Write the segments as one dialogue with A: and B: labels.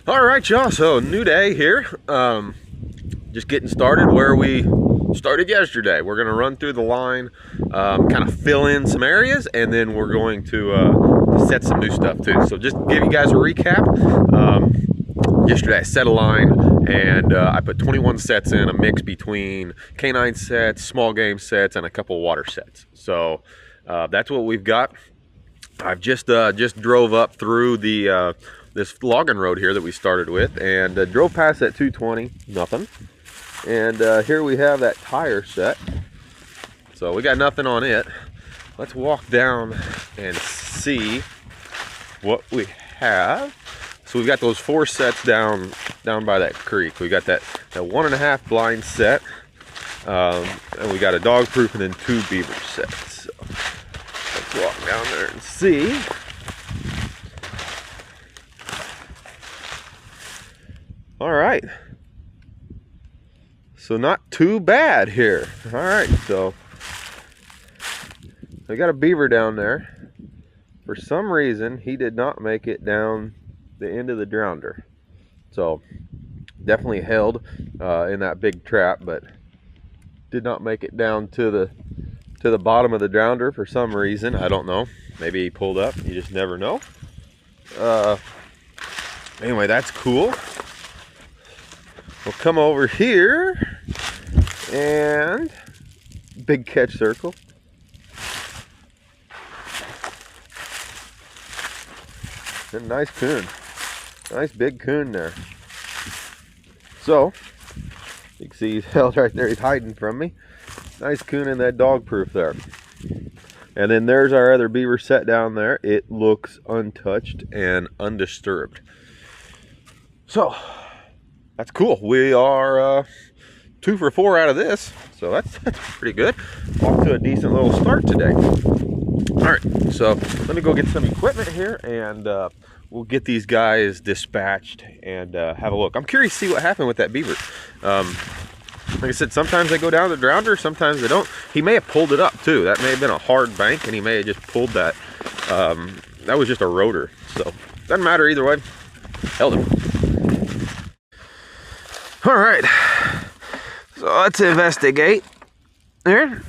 A: All right, y'all. So new day here. Just getting started where we started yesterday. We're gonna run through the line, kind of fill in some areas, and then we're going to set some new stuff too. So just to give you guys a recap. Yesterday I set a line and I put 21 sets in, a mix between canine sets, small game sets, and a couple water sets. So that's what we've got. I've just drove up through the this logging road here that we started with, and drove past that 220, nothing. And here we have that tire set. So we got nothing on it. Let's walk down and see what we have. So we've got those 4 sets down by that creek. We got that 1.5 blind set, and we got a dog proof and then 2 beaver sets. So let's walk down there and see. All right, so not too bad here. All right, so I got a beaver down there. For some reason, he did not make it down the end of the drownder. So definitely held in that big trap, but did not make it down to the bottom of the drownder for some reason. I don't know. Maybe he pulled up. You just never know. Anyway, that's cool. We'll come over here and big catch circle. And nice coon. Nice big coon there. So, you can see he's held right there. He's hiding from me. Nice coon in that dog proof there. And then there's our other beaver set down there. It looks untouched and undisturbed. So, that's cool. We are 2 for 4 out of this, so that's pretty good. Off to a decent little start today. All right, so let me go get some equipment here, and we'll get these guys dispatched and have a look. I'm curious to see what happened with that beaver. Like I said, sometimes they go down the drownder, sometimes they don't. He may have pulled it up too. That may have been a hard bank, and he may have just pulled that. That was just a rotor, so doesn't matter either way. Held him. All right, so let's investigate there.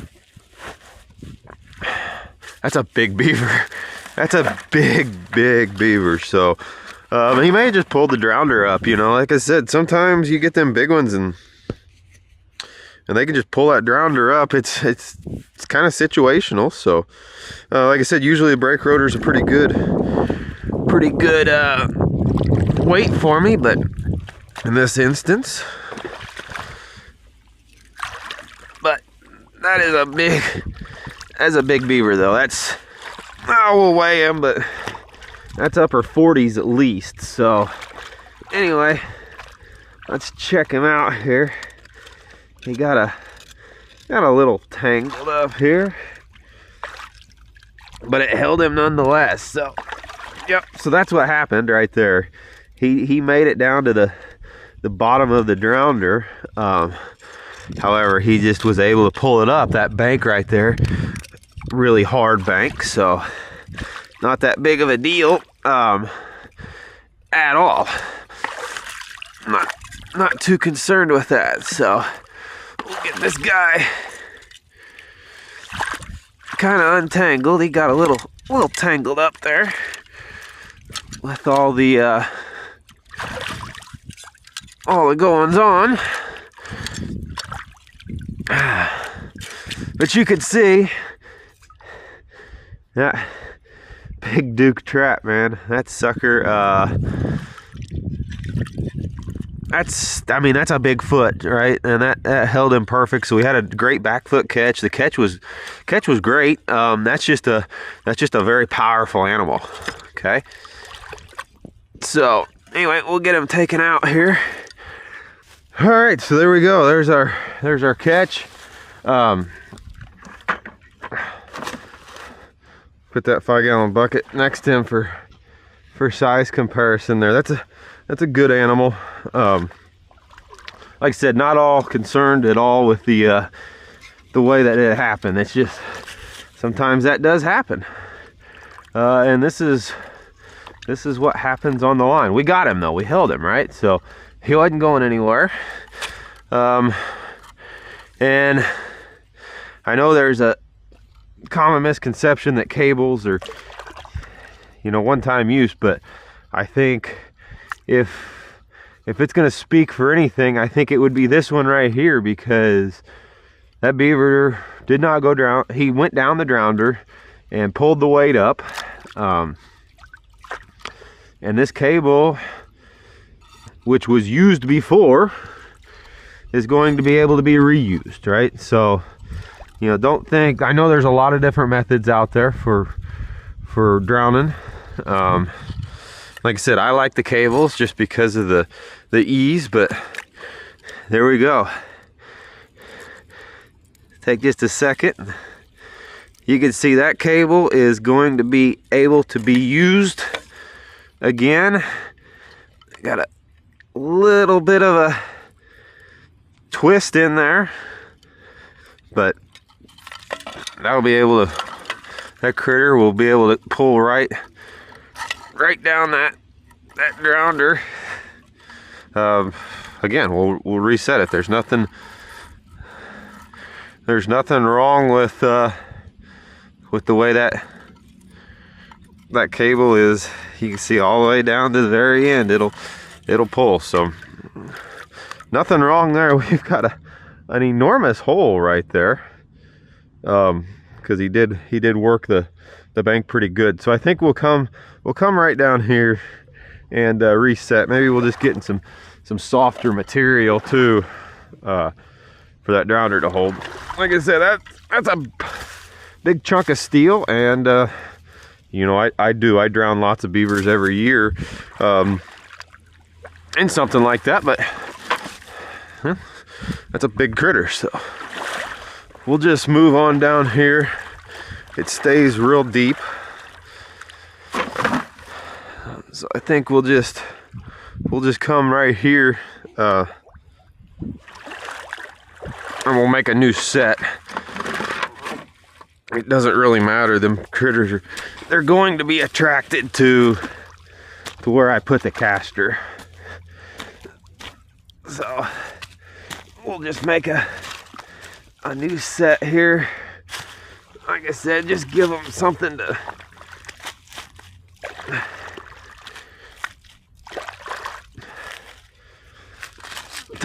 A: That's a big beaver. That's a big beaver. So he may have just pulled the drownder up, you know. Like I said, sometimes you get them big ones and they can just pull that drownder up. It's kind of situational. So like I said, usually the brake rotors are pretty good weight for me, but in this instance, but that's a big beaver though. We'll weigh him, but that's upper 40s at least. So anyway, let's check him out here. He got a little tangled up here, but it held him nonetheless. So yep, so that's what happened right there. He made it down to the bottom of the drownder. However, he just was able to pull it up. That bank right there, really hard bank, so not that big of a deal at all. Not too concerned with that. So we'll get this guy kind of untangled. He got a little tangled up there with all the goings on. But you can see that big Duke trap, man. That sucker, that's a big foot, right? And that held him perfect. So we had a great back foot catch. The catch was great. That's just a very powerful animal. Okay. So anyway, we'll get him taken out here. All right, so there we go. There's our catch. Put that 5-gallon bucket next to him for size comparison there. That's a good animal. Like I said, not all concerned at all with the way that it happened. It's just sometimes that does happen. And this is this is what happens on the line. We got him though, we held him, right? So he wasn't going anywhere. And I know there's a common misconception that cables are, you know, one-time use, but I think if it's going to speak for anything, I think it would be this one right here, because that beaver did not go down. He went down the drounder and pulled the weight up. And this cable, which was used before, is going to be able to be reused, right? So, you know, don't think, I know there's a lot of different methods out there for drowning. Like I said, I like the cables just because of the ease, but there we go. Take just a second. You can see that cable is going to be able to be used again. Got a little bit of a twist in there, but that'll be able to, that critter will be able to pull right down that grounder. Again, we'll reset it. There's nothing wrong with the way that cable is. You can see all the way down to the very end, it'll pull. So nothing wrong there. We've got an enormous hole right there, because he did work the bank pretty good. So I think we'll come right down here and reset. Maybe we'll just get in some softer material too, for that drowner to hold. Like I said, that's a big chunk of steel, and you know, I drown lots of beavers every year in something like that, but that's a big critter. So we'll just move on down here. It stays real deep, so I think we'll just come right here, and we'll make a new set. It doesn't really matter. Them critters they're going to be attracted to where I put the caster. So we'll just make a new set here. Like I said, just give them something to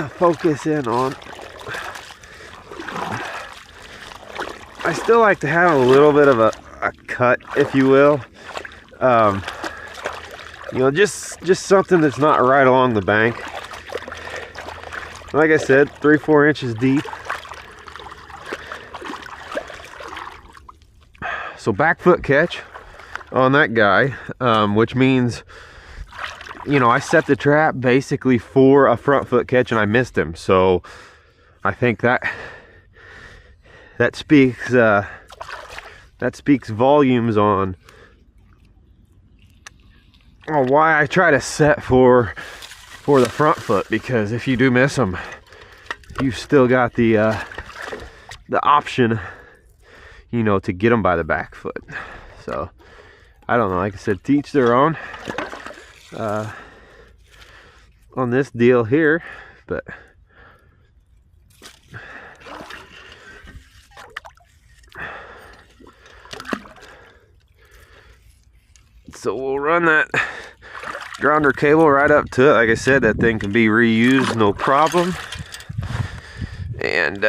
A: focus in on. I still like to have a little bit of a cut, if you will. You know, just something that's not right along the bank. Like I said, 3-4 inches deep. So back foot catch on that guy, which means, you know, I set the trap basically for a front foot catch and I missed him. So I think that speaks volumes on why I try to set for the front foot, because if you do miss them, you've still got the option, you know, to get them by the back foot. So I don't know, like I said, teach their own on this deal here, but so we'll run that grounder cable right up to it. Like I said, that thing can be reused, no problem. And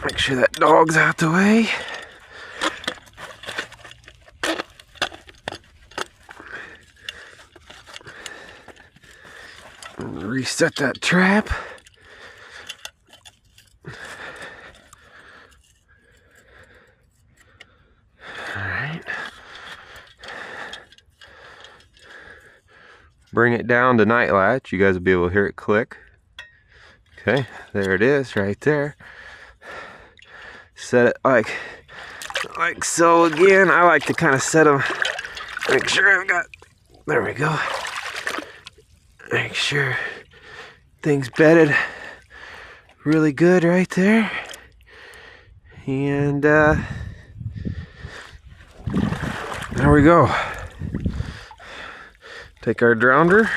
A: make sure that dog's out the way. And reset that trap. Bring it down to night latch. You guys will be able to hear it click. Okay, there it is right there. Set it like so. Again, I like to kind of set them, make sure I've got, there we go. Make sure things bedded really good right there. And There we go. Take our drounder.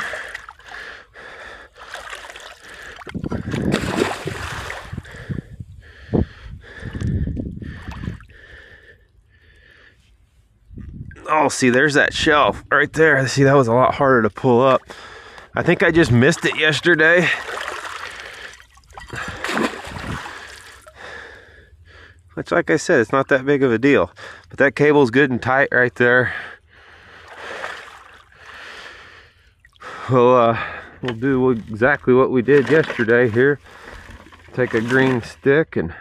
A: Oh, see, there's that shelf right there. See, that was a lot harder to pull up. I think I just missed it yesterday. Which, like I said, it's not that big of a deal. But that cable's good and tight right there. We'll do exactly what we did yesterday here. Take a green stick and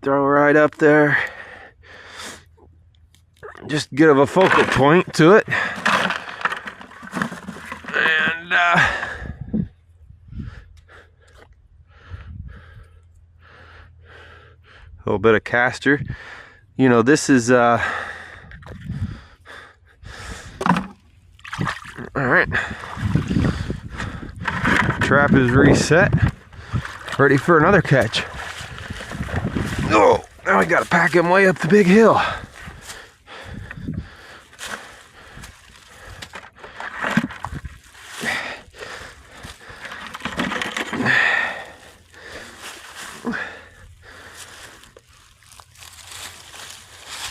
A: throw right up there. Just give a focal point to it. And a little bit of caster. You know, this is all right. Trap is reset. Ready for another catch. Oh, now I gotta pack him way up the big hill.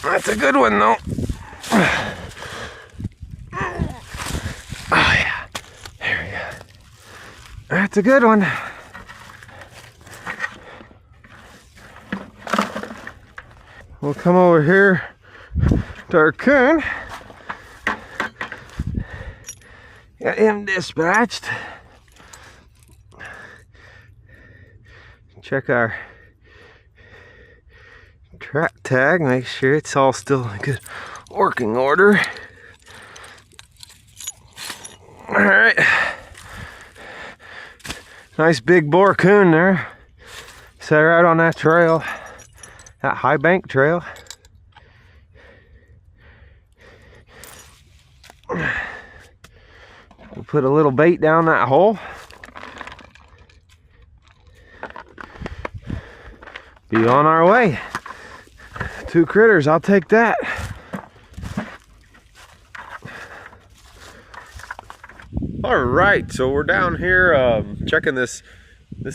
A: That's a good one though. Oh yeah, there we go. That's a good one. We'll come over here to our coon. Got him dispatched. Check our trap tag, make sure it's all still in good working order. All right, nice big boar coon there. Set right on that trail, that high bank trail. We'll put a little bait down that hole. Be on our way. 2 critters, I'll take that. All right, so we're down here checking this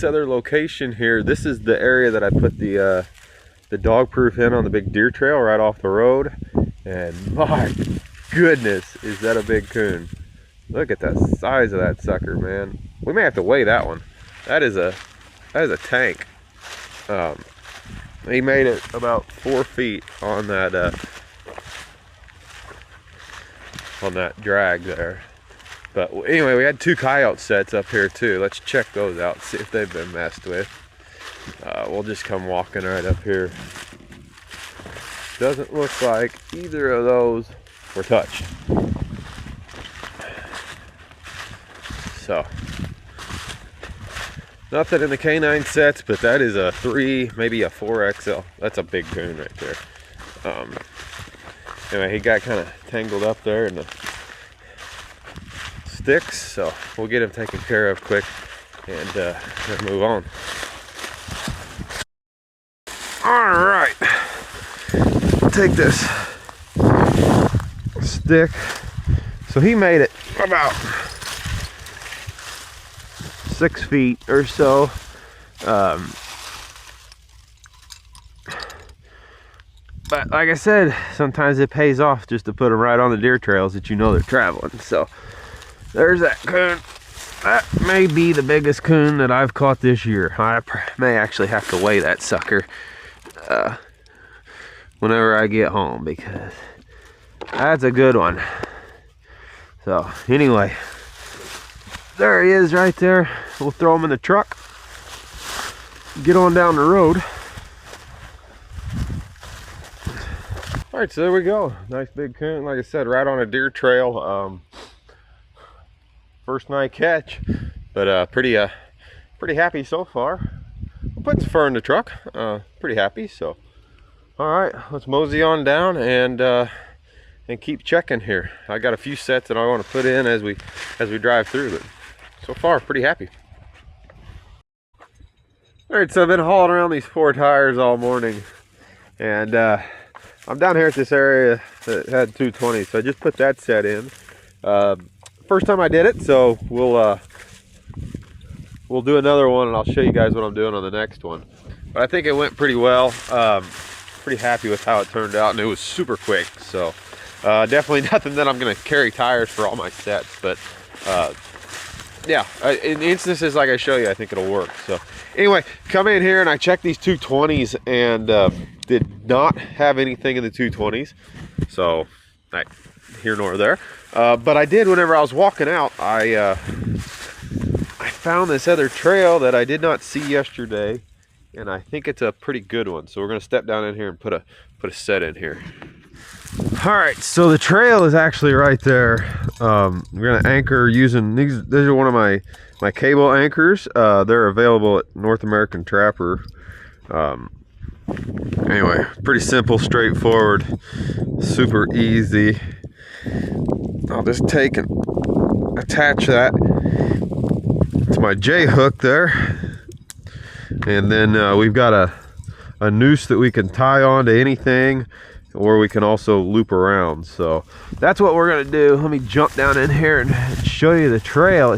A: other location here. This is the area that I put the dog proof in on the big deer trail right off the road. And my goodness, is that a big coon. Look at the size of that sucker, man. We may have to weigh that one. That is a tank. He made it about 4 feet on that drag there. But anyway, we had 2 coyote sets up here too. Let's check those out, see if they've been messed with. We'll just come walking right up here. Doesn't look like either of those were touched. So, nothing in the canine sets, but that is a 3, maybe a 4XL. That's a big coon right there. Anyway, he got kind of tangled up there in the sticks, so we'll get him taken care of quick and move on. All right, take this stick. So he made it about 6 feet or so. But like I said, sometimes it pays off just to put them right on the deer trails that you know they're traveling. So there's that coon. That may be the biggest coon that I've caught this year. I may actually have to weigh that sucker whenever I get home, because that's a good one. So anyway, there he is right there. We'll throw him in the truck, get on down the road. All right, so there we go. Nice big coon, like I said, right on a deer trail. First night catch, but pretty happy so far. We'll put some fur in the truck. Pretty happy. So, all right, let's mosey on down and keep checking here. I got a few sets that I want to put in as we drive through, but so far, pretty happy. All right, so I've been hauling around these 4 tires all morning, and I'm down here at this area that had 220, so I just put that set in. First time I did it, so we'll do another one, and I'll show you guys what I'm doing on the next one. But I think it went pretty well. Pretty happy with how it turned out, and it was super quick. So definitely nothing that I'm going to carry tires for all my sets, but yeah, in instances like I show you, I think it'll work. So anyway, come in here and I checked these 220s and did not have anything in the 220s. So here nor there. But I did whenever I was walking out. I found this other trail that I did not see yesterday, and I think it's a pretty good one. So we're gonna step down in here and put a set in here. All right, so the trail is actually right there. We're gonna anchor using these. These are one of my cable anchors. They're available at North American Trapper. Anyway, pretty simple, straightforward, super easy. I'll just take and attach that to my J hook there, and then we've got a noose that we can tie on to anything, or we can also loop around. So that's what we're gonna do. Let me jump down in here and show you the trail.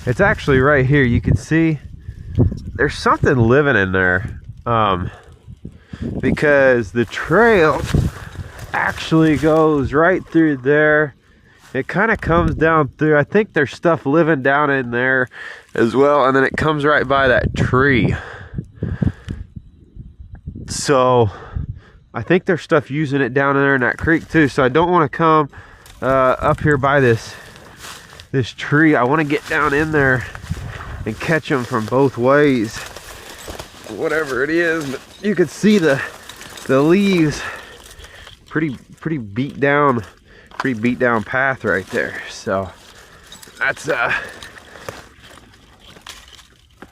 A: It's actually right here. You can see there's something living in there, because the trail actually goes right through there. It kind of comes down through. I think there's stuff living down in there as well, and then it comes right by that tree. So I think there's stuff using it down there in that creek too. So I don't want to come up here by this tree. I want to get down in there and catch them from both ways, whatever it is. But you can see the leaves, pretty beat down path right there. So that's a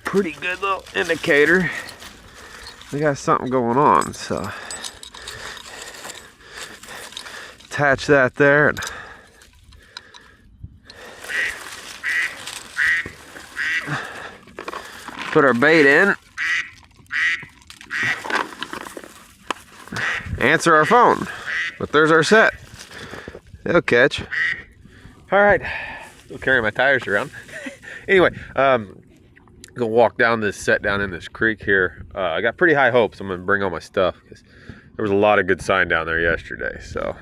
A: pretty good little indicator we got something going on. So attach that there and put our bait in, answer our phone, but there's our set. It'll catch. All right, still carrying my tires around. Anyway, gonna walk down this set down in this creek here. I got pretty high hopes I'm gonna bring all my stuff because there was a lot of good sign down there yesterday. So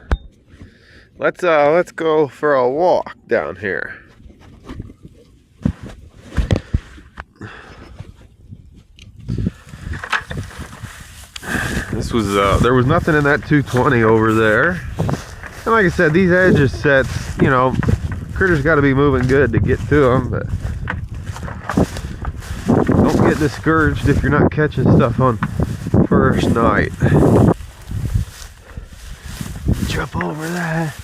A: let's go for a walk down here. This was there was nothing in that 220 over there. And like I said, these edges sets, you know, critters got to be moving good to get to them, but don't get discouraged if you're not catching stuff on first night. Jump over that.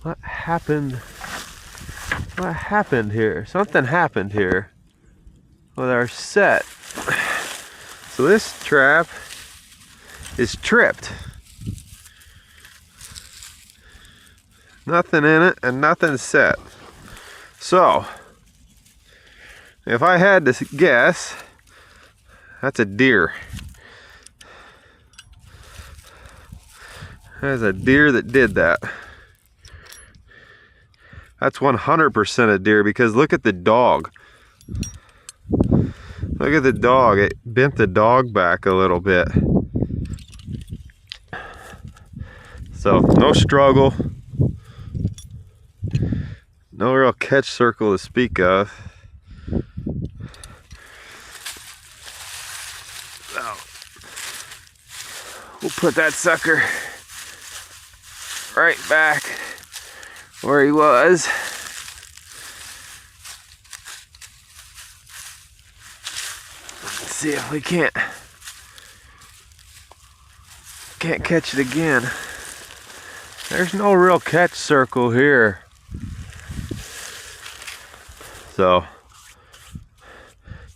A: What happened? What happened here? Something happened here with our set. So this trap is tripped. Nothing in it and nothing set. So if I had to guess, that's a deer. There's a deer that did that. That's 100% a deer, because look at the dog. Look at the dog. It bent the dog back a little bit. So no struggle, no real catch circle to speak of. So we'll put that sucker right back where he was. Let's see if we can't catch it again. There's no real catch circle here. So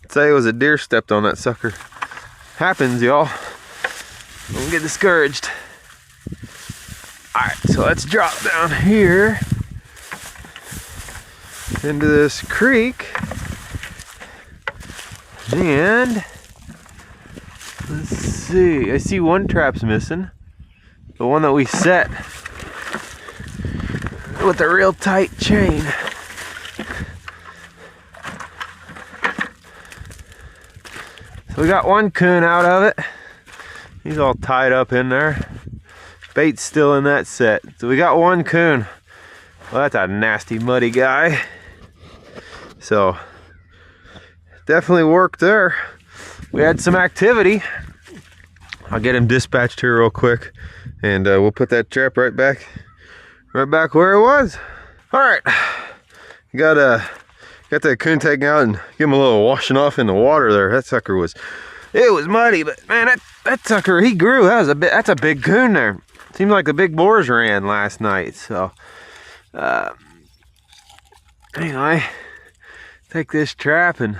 A: I'd say it was a deer stepped on that sucker. Happens, y'all. Don't get discouraged. Alright, so let's drop down here into this creek. And let's see, I see one trap's missing. The one that we set with a real tight chain. So we got one coon out of it. He's all tied up in there. Bait's still in that set. So we got one coon. Well, that's a nasty, muddy guy. So definitely worked there. We had some activity. I'll get him dispatched here real quick, and we'll put that trap right back where it was. All right, got that coon taken out and give him a little washing off in the water there. That sucker was muddy, but man, that sucker, he grew. That's a big coon there. Seemed like the big boars ran last night. So anyway, take this trap, and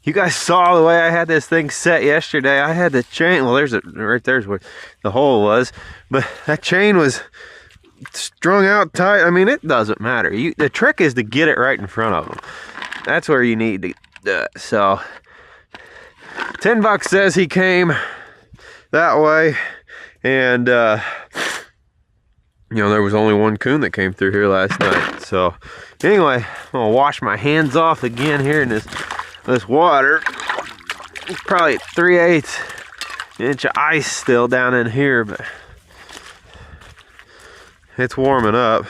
A: you guys saw the way I had this thing set yesterday. I had the chain, well, right there's where the hole was, but that chain was strung out tight. I mean, it doesn't matter. The trick is to get it right in front of them. That's where you need to do it. So $10 says he came that way, and you know, there was only one coon that came through here last night. So anyway, I'm gonna wash my hands off again here in this water. It's probably 3/8 inch of ice still down in here, but it's warming up.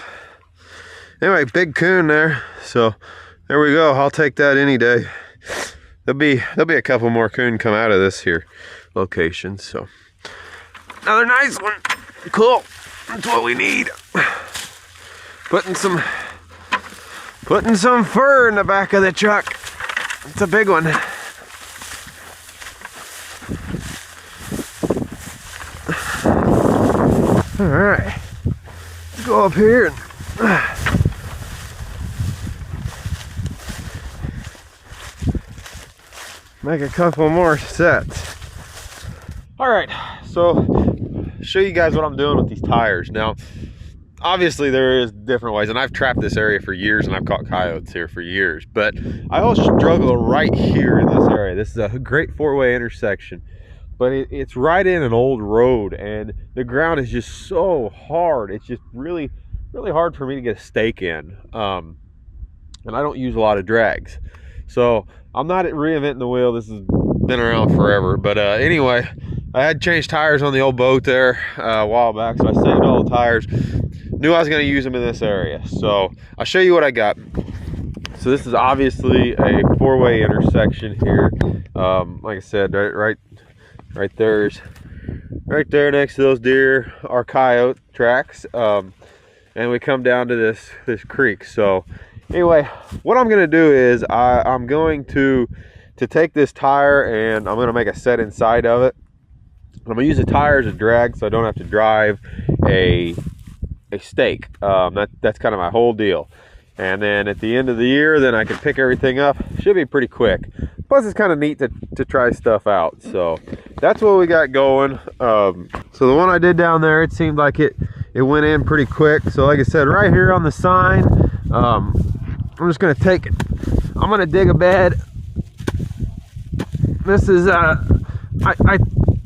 A: Anyway, big coon there. So there we go. I'll take that any day. There'll be a couple more coon come out of this here location. So another nice one. Cool. That's what we need. Putting some fur in the back of the truck. It's a big one. All right, let's go up here and make a couple more sets. All right, so show you guys what I'm doing with these tires. Now, obviously there is different ways, and I've trapped this area for years, and I've caught coyotes here for years, but I also struggle right here in this area. This is a great four-way intersection, but it's right in an old road, and the ground is just so hard. It's just really, really hard for me to get a stake in, and I don't use a lot of drags. So I'm not reinventing the wheel. This has been around forever, but anyway, I had changed tires on the old boat there a while back, so I saved all the tires. Knew I was going to use them in this area, so I'll show you what I got. So this is obviously a four-way intersection here. Like I said, right there next to those deer are coyote tracks, and we come down to this creek. So anyway, what I'm going to do is I'm going to take this tire, and I'm going to make a set inside of it. I'm going to use the tire as a drag, so I don't have to drive a stake. That's kind of my whole deal. And then at the end of the year, then I can pick everything up. Should be pretty quick. Plus, it's kind of neat to try stuff out. So that's what we got going. So the one I did down there, it seemed like it went in pretty quick. So like I said, right here on the sign, I'm just going to take it. I'm going to dig a bed. This is I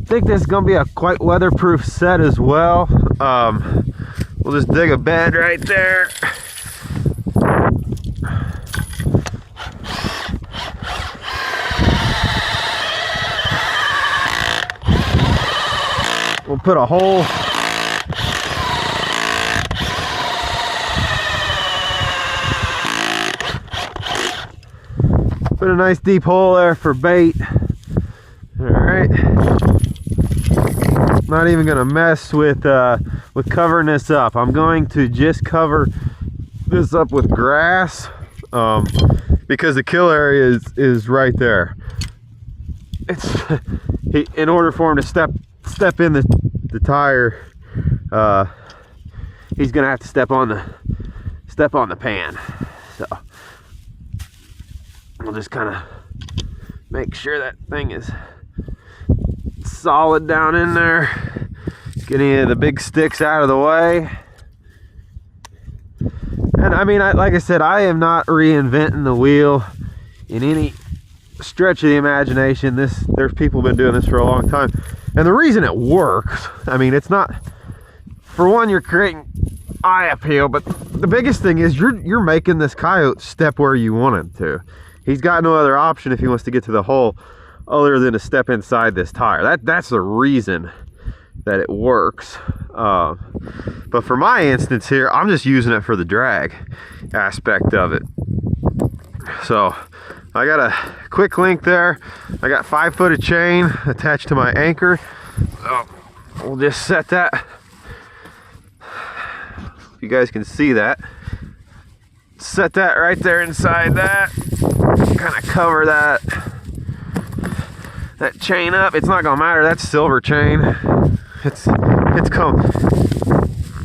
A: think this is going to be a quite weatherproof set as well. We'll just dig a bed right there. We'll put a hole. Put a nice deep hole there for bait. All right. Not even gonna mess with covering this up. I'm going to just cover this up with grass because the kill area is right there. It's in order for him to step in the tire, he's gonna have to step on the pan. So we'll just kind of make sure that thing is solid down in there, Get any of the big sticks out of the way. And I mean, like I said, I am not reinventing the wheel in any stretch of the imagination. There's people been doing this for a long time. And the reason it works, I mean, it's not, for one, you're creating eye appeal, but the biggest thing is you're making this coyote step where you want him to. He's got no other option if he wants to get to the hole other than to step inside this tire. That's the reason that it works. But for my instance here, I'm just using it for the drag aspect of it. So I got a quick link there. I got 5 foot of chain attached to my anchor. So we'll just set that. If you guys can see that. Set that right there inside that. Kind of cover that chain up. It's not gonna matter. That's silver chain. It's come.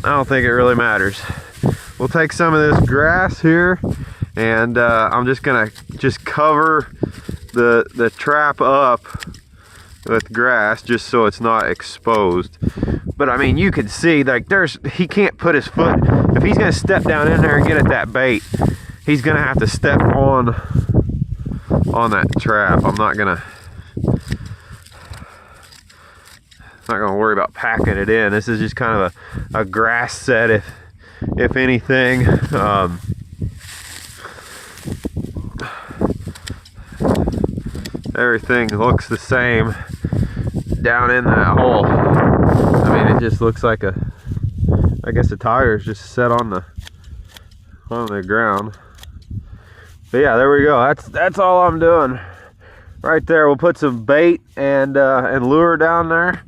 A: I don't think it really matters. We'll take some of this grass here, and I'm just gonna cover the trap up with grass just so it's not exposed. But I mean, you can see, like, he can't put his foot, if he's gonna step down in there and get at that bait, he's gonna have to step on that trap. I'm not gonna worry about packing it in. This is just kind of a grass set, if anything. Everything looks the same down in that hole. I mean, it just looks like I guess the tire is just set on the ground. But yeah, there we go. That's all I'm doing right there. We'll put some bait and lure down there,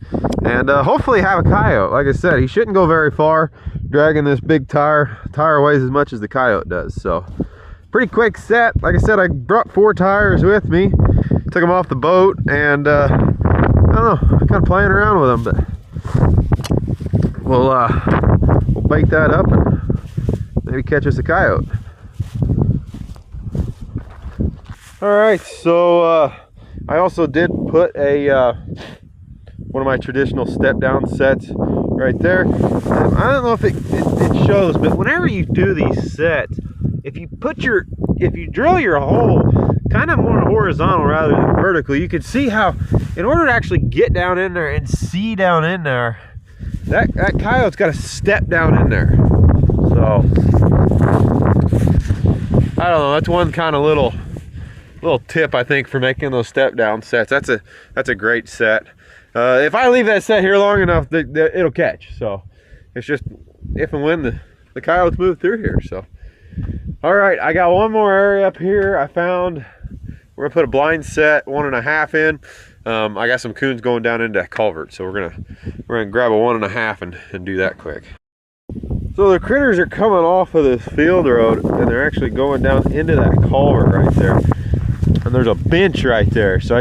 A: and hopefully have a coyote. Like I said, he shouldn't go very far dragging this big tire. Tire weighs as much as the coyote does, so pretty quick set. Like I said, I brought 4 tires with me, took them off the boat, and I don't know, kind of playing around with them. But we'll bait that up and maybe catch us a coyote. All right, so I also did put one of my traditional step down sets right there. I don't know if it shows, but whenever you do these sets, if you drill your hole kind of more horizontal rather than vertical, you can see how, in order to actually get down in there and see down in there, that coyote's got to step down in there. So I don't know, that's one kind of little tip, I think, for making those step down sets. That's a great set. If I leave that set here long enough, it'll catch. So it's just if and when the coyotes move through here. So all right, I got one more area up here I found. We're gonna put a blind set 1.5 in. I got some coons going down into that culvert, so we're gonna grab a 1.5 and do that quick. So the critters are coming off of this field road, and they're actually going down into that culvert right there. And there's a bench right there, so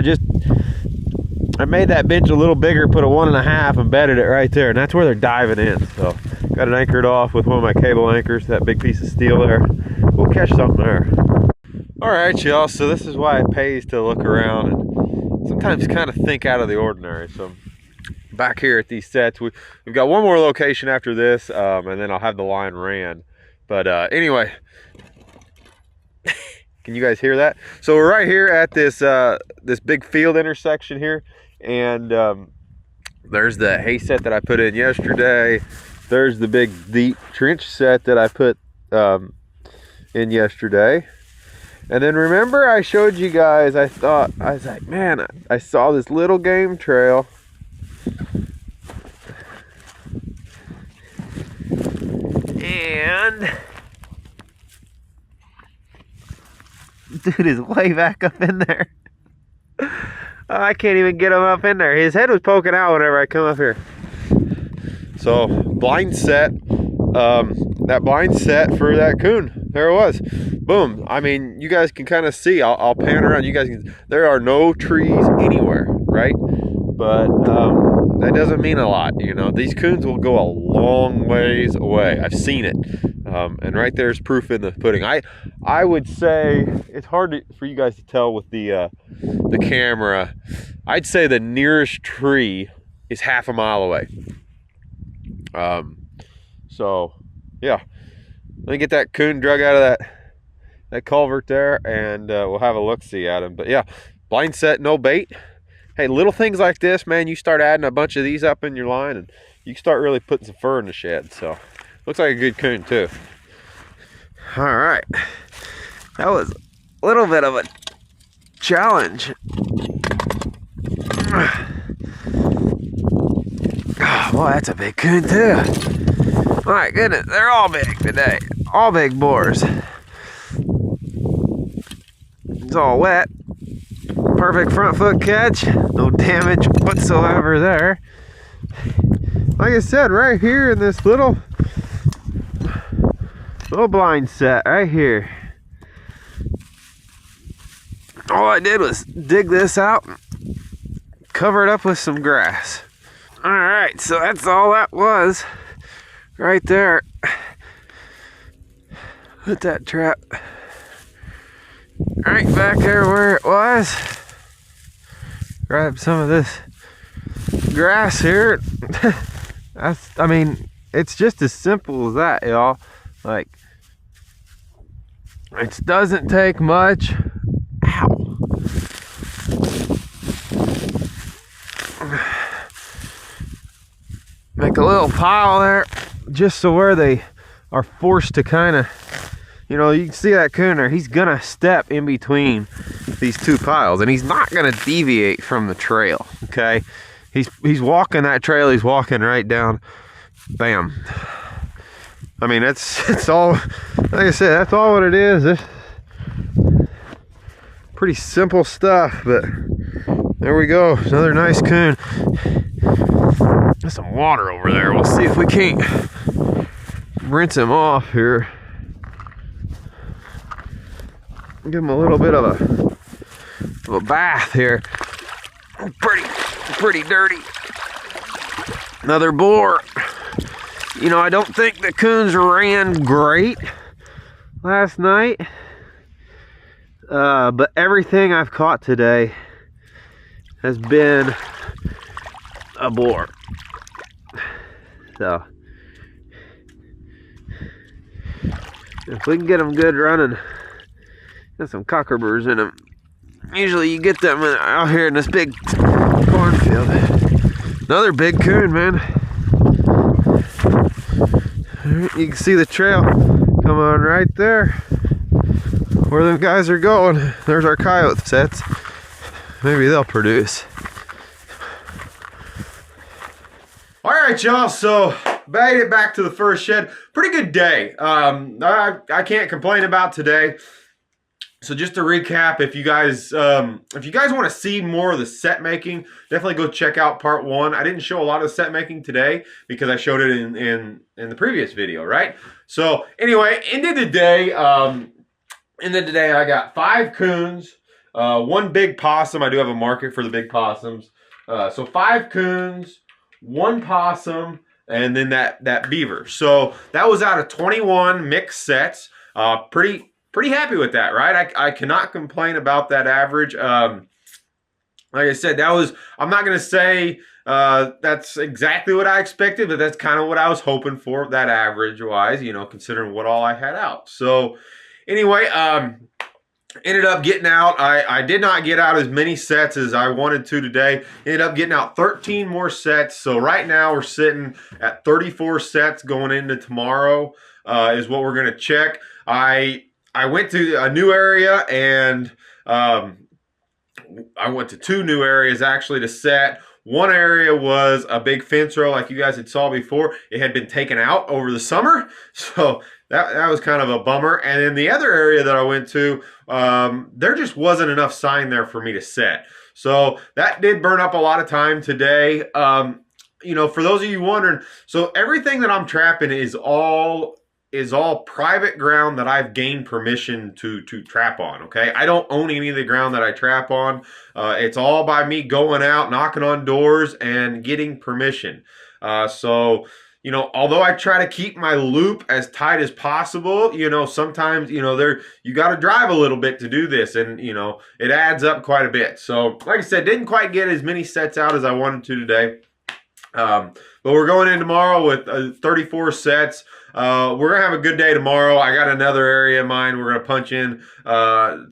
A: I made that bench a little bigger, put a 1.5, embedded it right there, and that's where they're diving in. So got it anchored off with one of my cable anchors, that big piece of steel there. We'll catch something there. All right, y'all, so this is why it pays to look around and sometimes kind of think out of the ordinary. So back here at these sets, we've got one more location after this, and then I'll have the line ran. But anyway, can you guys hear that? So we're right here at this big field intersection here, and there's the hay set that I put in yesterday. There's the big deep trench set that I put in yesterday. And then remember I showed you guys, I was like, man, I saw this little game trail. And dude is way back up in there. I can't even get him up in there. His head was poking out whenever I come up here. So blind set, that blind set for that coon. There it was. Boom. I mean, you guys can kind of see. I'll pan around. You guys can. There are no trees anywhere, right? But that doesn't mean a lot, you know. These coons will go a long ways away. I've seen it, and right there's proof in the pudding. I would say it's hard for you guys to tell with the camera. I'd say the nearest tree is 1/2 mile away. So yeah, let me get that coon drug out of that culvert there, and we'll have a look-see at him. But yeah, blind set, no bait. Hey, little things like this, man, you start adding a bunch of these up in your line, and you can start really putting some fur in the shed. So looks like a good coon too. All right, that was a little bit of a challenge. Oh, boy, that's a big coon too. My goodness, they're all big today. All big boars. It's all wet. Perfect front foot catch. No damage whatsoever there. Like I said, right here in this little blind set right here. All I did was dig this out and cover it up with some grass. All right, so that's all that was right there. Put that trap right back there where it was. Grab some of this grass here. I mean, it's just as simple as that, y'all. Like, it doesn't take much. Ow. Make a little pile there, just so where they are forced to kind of, you know, you can see that coon there. He's gonna step in between these two piles, and he's not gonna deviate from the trail. Okay, he's walking that trail. He's walking right down. Bam. I mean, it's all, like I said, that's all what it is. It's pretty simple stuff, but there we go. Another nice coon. There's some water over there. We'll see if we can't rinse him off here. Give him a little bit of a bath here. Pretty dirty. Another boar. You know, I don't think the coons ran great last night, but everything I've caught today has been a boar. So if we can get them good running, got some cockerburrs in them. Usually you get them out here in this big cornfield. Another big coon, man. You can see the trail come on right there where them guys are going. There's our coyote sets. Maybe they'll produce. All right, y'all, so made it back to the first shed. Pretty good day. I can't complain about today. So just to recap, if you guys want to see more of the set making, definitely go check out part 1. I didn't show a lot of set making today because I showed it in the previous video, right? So anyway, end of the day, I got 5 coons, 1 big possum. I do have a market for the big possums. So 5 coons, 1 possum, and then that beaver. So that was out of 21 mixed sets. Pretty happy with that, right? I cannot complain about that average. Like I said, I'm not going to say that's exactly what I expected, but that's kind of what I was hoping for, that average-wise, you know, considering what all I had out. So anyway, ended up getting out. I did not get out as many sets as I wanted to today. Ended up getting out 13 more sets. So right now we're sitting at 34 sets going into tomorrow is what we're going to check. I went to a new area, and I went to 2 new areas actually to set. One area was a big fence row like you guys had saw before. It had been taken out over the summer, so that was kind of a bummer. And then the other area that I went to, there just wasn't enough sign there for me to set. So that did burn up a lot of time today. You know, for those of you wondering, so everything that I'm trapping is all private ground that I've gained permission to trap on, okay? I don't own any of the ground that I trap on. It's all by me going out, knocking on doors, and getting permission. So, you know, although I try to keep my loop as tight as possible, you know, sometimes, you know, you got to drive a little bit to do this, and, you know, it adds up quite a bit. So, like I said, didn't quite get as many sets out as I wanted to today. But we're going in tomorrow with 34 sets. We're going to have a good day tomorrow. I got another area in mind. We're going to punch in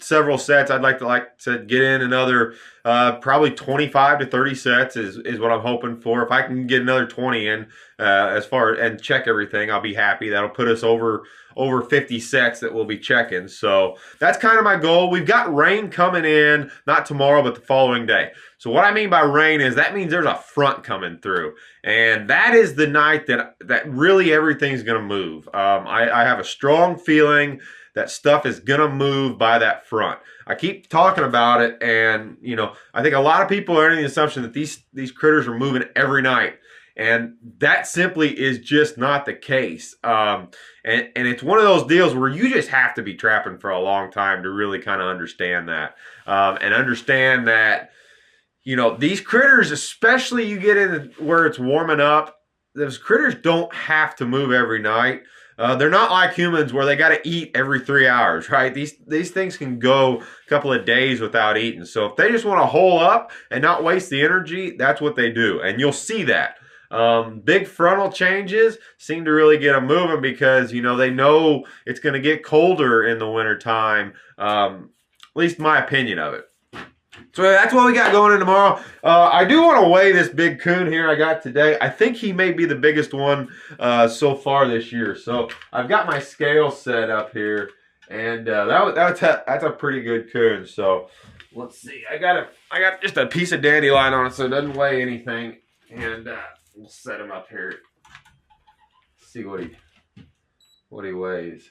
A: several sets. I'd like to get in another probably 25 to 30 sets is what I'm hoping for. If I can get another 20 in as far and check everything, I'll be happy. That'll put us over 50 sets that we'll be checking. So that's kind of my goal. We've got rain coming in, not tomorrow, but the following day. So what I mean by rain is that means there's a front coming through. And that is the night that really everything's going to move. I have a strong feeling that stuff is going to move by that front. I keep talking about it, and you know, I think a lot of people are under the assumption that these critters are moving every night. And that simply is just not the case. And it's one of those deals where you just have to be trapping for a long time to really kind of understand that. And understand that, you know, these critters, especially you get in where it's warming up, those critters don't have to move every night. They're not like humans where they got to eat every 3 hours, right? These things can go a couple of days without eating. So if they just want to hole up and not waste the energy, that's what they do. And you'll see that. Big frontal changes seem to really get them moving because, you know, they know it's going to get colder in the wintertime. At least my opinion of it. So that's what we got going in tomorrow. I do want to weigh this big coon here I got today. I think he may be the biggest one so far this year. So I've got my scale set up here, and that's a pretty good coon. So let's see. I got just a piece of dandelion on it, so it doesn't weigh anything. And we'll set him up here. See what he weighs.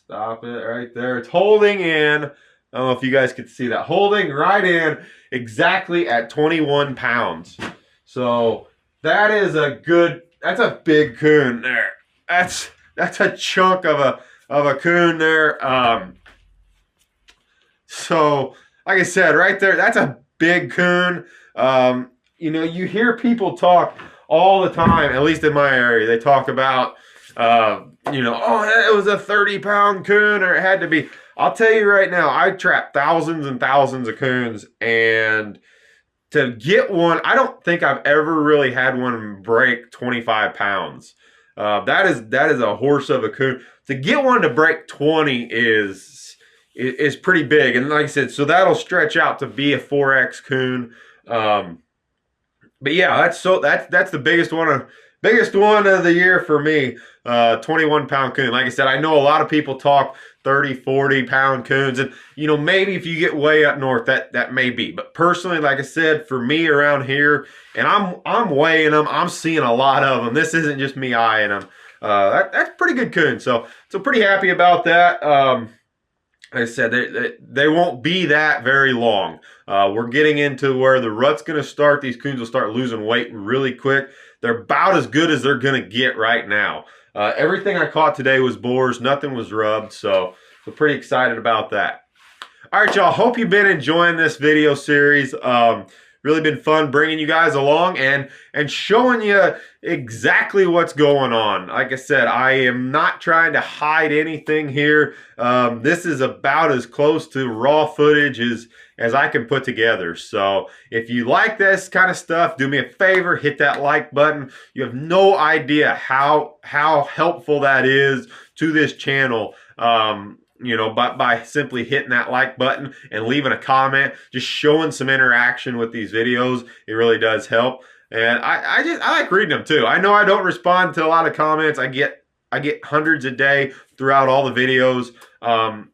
A: Stop it right there. It's holding in. I don't know if you guys could see that. Holding right in exactly at 21 pounds. So that is that's a big coon there. That's a chunk of a coon there. So like I said, right there, that's a big coon. You know, you hear people talk all the time, at least in my area, they talk about, you know, oh, it was a 30-pound coon, or it had to be. I'll tell you right now, I trap thousands and thousands of coons, and to get one, I don't think I've ever really had one break 25 pounds. That is a horse of a coon. To get one to break 20 is pretty big, and like I said, so that'll stretch out to be a 4X coon. But yeah, that's the biggest one of the year for me. 21-pound coon. Like I said, I know a lot of people talk 30, 40-pound coons, and you know, maybe if you get way up north, that may be. But personally, like I said, for me around here, and I'm weighing them, I'm seeing a lot of them. This isn't just me eyeing them. That's pretty good coon. So pretty happy about that. Like I said, they won't be that very long. We're getting into where the rut's going to start. These coons will start losing weight really quick. They're about as good as they're going to get right now. Everything I caught today was boars. Nothing was rubbed, so pretty excited about that. All right, y'all. Hope you've been enjoying this video series. Really been fun bringing you guys along and showing you exactly what's going on. Like I said, I am not trying to hide anything here. This is about as close to raw footage as I can put together. So if you like this kind of stuff, do me a favor, hit that like button. You have no idea how helpful that is to this channel. You know, by simply hitting that like button and leaving a comment, just showing some interaction with these videos, it really does help. And I like reading them too. I know I don't respond to a lot of comments. I get hundreds a day throughout all the videos.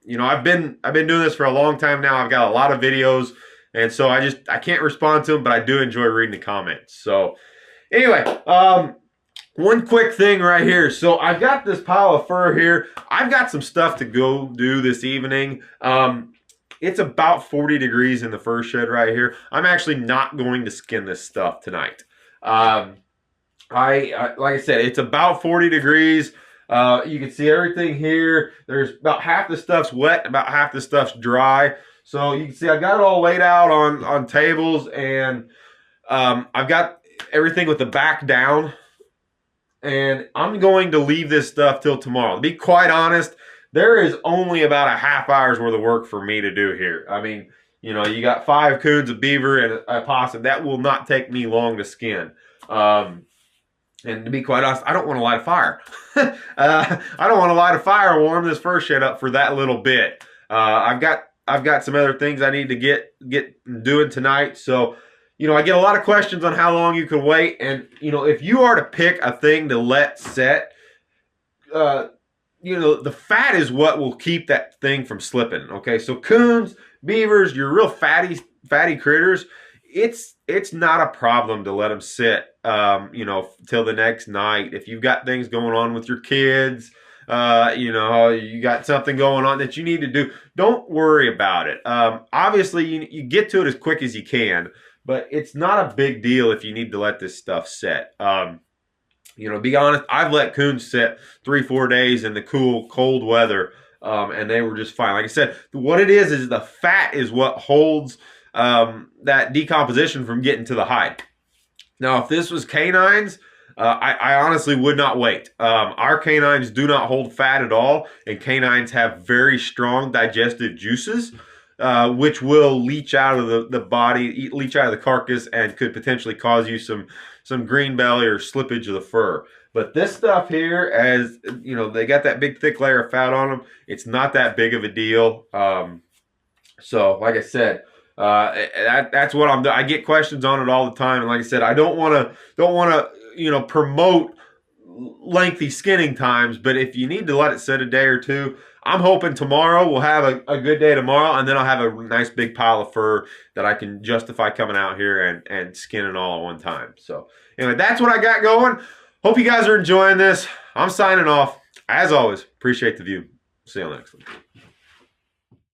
A: You know, I've been doing this for a long time now. I've got a lot of videos, and so I can't respond to them, but I do enjoy reading the comments. So anyway, one quick thing right here. So I've got this pile of fur here. I've got some stuff to go do this evening. It's about 40 degrees in the fur shed right here. I'm actually not going to skin this stuff tonight. Like I said, it's about 40 degrees. You can see everything here. There's about half the stuff's wet, about half the stuff's dry. So you can see I got it all laid out on tables, and I've got everything with the back down. And I'm going to leave this stuff till tomorrow. To be quite honest, there is only about a half hour's worth of work for me to do here. I mean, You know, you got 5 coons, a beaver, and a possum. That will not take me long to skin. And to be quite honest, I don't want to light a fire. I don't want to light a fire, warm this fur shed up for that little bit. I've got some other things I need to get doing tonight. So, you know, I get a lot of questions on how long you can wait. And, you know, if you are to pick a thing to let set, you know, the fat is what will keep that thing from slipping. Okay, so coons, beavers, your real fatty critters, it's not a problem to let them sit, you know, till the next night. If you've got things going on with your kids, you know, you got something going on that you need to do, don't worry about it. Obviously, you get to it as quick as you can, but it's not a big deal if you need to let this stuff set. You know, to be honest, I've let coons sit 3-4 days in the cool, cold weather, and they were just fine. Like I said, what it is the fat is what holds that decomposition from getting to the hide. Now, if this was canines, I honestly would not wait. Our canines do not hold fat at all, and canines have very strong digestive juices, which will leach out of the body, leach out of the carcass, and could potentially cause you some green belly or slippage of the fur. But this stuff here, as you know, they got that big thick layer of fat on them. It's not that big of a deal. So, like I said, that's what I'm doing. I get questions on it all the time, and like I said, I don't want to you know, promote lengthy skinning times. But if you need to let it sit a day or two, I'm hoping tomorrow we'll have a good day tomorrow, and then I'll have a nice big pile of fur that I can justify coming out here and skinning all at one time. So anyway, that's what I got going. Hope you guys are enjoying this. I'm signing off. As always, appreciate the view. See you on the next one.